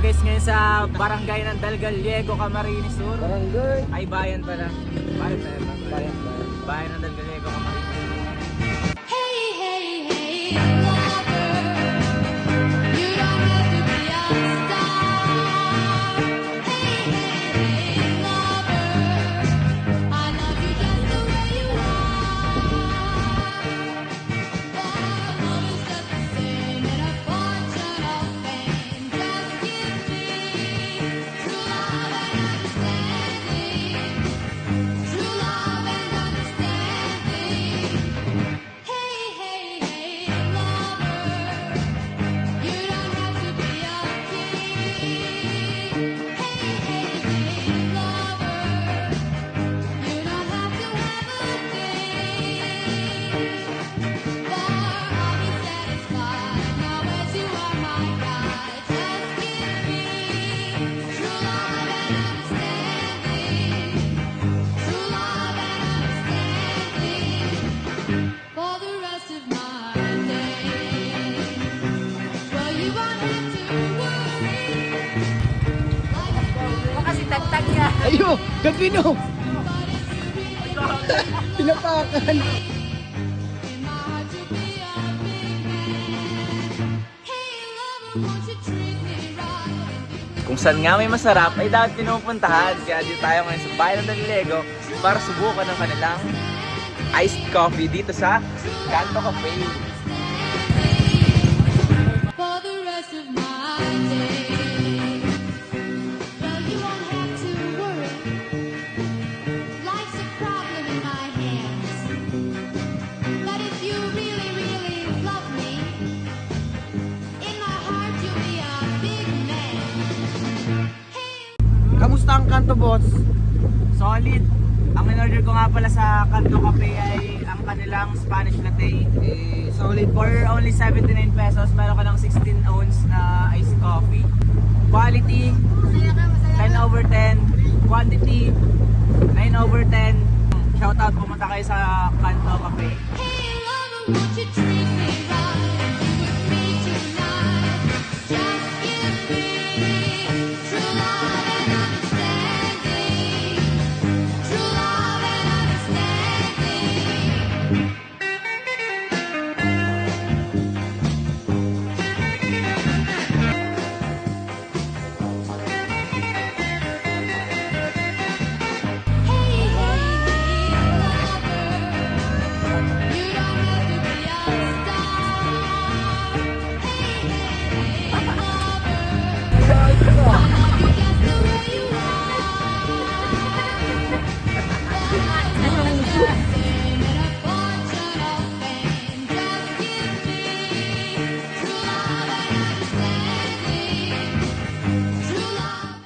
guys ngayon sa barangay ng Dalgaliego, Camarines Sur. Barangay. Ay bayan pala. Bayan pala. Bayan. Bayan ng Dalgaliego, Camarines Sur. Hey, hey, hey, lover, you don't have to be a star. Hey, hey, hey, lover, I love you just the way you are. For love is just the same in a fortune of fame. Just give me true love and understanding. True love and understanding. Hey, hey, hey, lover, you don't have to be a king. Hey, hey, hey, lover, you don't have to have a thing. For I'll be satisfied now as you are my guide. Just give me true love and understanding. True love and understanding for the rest of my days. Well, you won't have to worry. Kasi tagtag niya. Ayo, Gabino. Pinapakan. In my heart to be a big man. Hey, lover, won't you treat me right? Kung saan nga may masarap ay dapat pinupuntahan. Kaya dito tayo ngayon sa bayan ng Dalgaliego para subukan ng kanilang iced coffee dito sa Canto Cafe. For the rest of my days. Well, you won't have to worry. Life's a problem in my hands. But if you really, really love me, in my heart you'll be a big man. Hey, Kamusta ang kanto, boss? Solid! Ang in-order ko nga pala sa Canto Cafe ay ang kanilang Spanish latte. Solid. For only 79 pesos, meron ka ng 16 ounce na iced coffee. Quality, 10 over 10. Quantity, 9 over 10. Shoutout, pumunta kayo sa Canto Cafe. hey, lover, won't you treat me right? You with me tonight. Just give me true love and understanding. True love and understanding. Hey, hey, hey, lover, you don't have to be a star. Hey, hey, hey, lover, I love you just the way you are. For love is the same in a fortune of fame. Just give me true love and understanding. True love.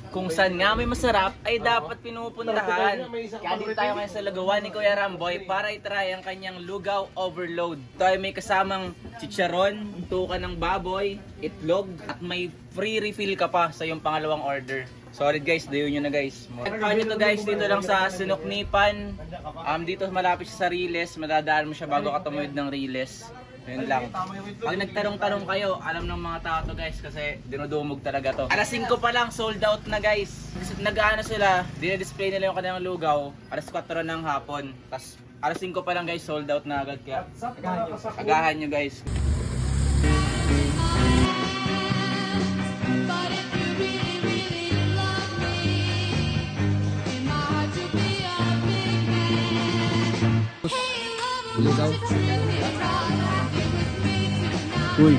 Kung saan nga may masarap ay dapat pinupuntahan. Kaya dito tayo ngayon sa Lugawan ni Kuya Ramboy para itry ang kanyang lugaw overload. Ito ay may kasamang chicharon, tuka ng baboy, itlog, at may free refill ka pa sa iyong pangalawang order. Solid guys, dayo nyo na guys. Try nyo to guys dito lang sa Sinuknipan. Dito malapit sa Riles, madadaan mo siya bago ka tumawid ng Riles. Yun lang. Pag nagtanong-tanong kayo, alam ng mga tao to guys kasi dinudumog talaga to. Alas 5 pa lang, sold out na guys. Nag-ano sila, dinidisplay nila yung kanilang lugaw. Alas 4 ng hapon. Tapos alas 5 pa lang guys, sold out na agad. Kaya agahan nyo guys. But if you really, really love me, in my heart to be a big man. Hey, lover, Lugaw. won't you treat me right? You with me tonight. Uy,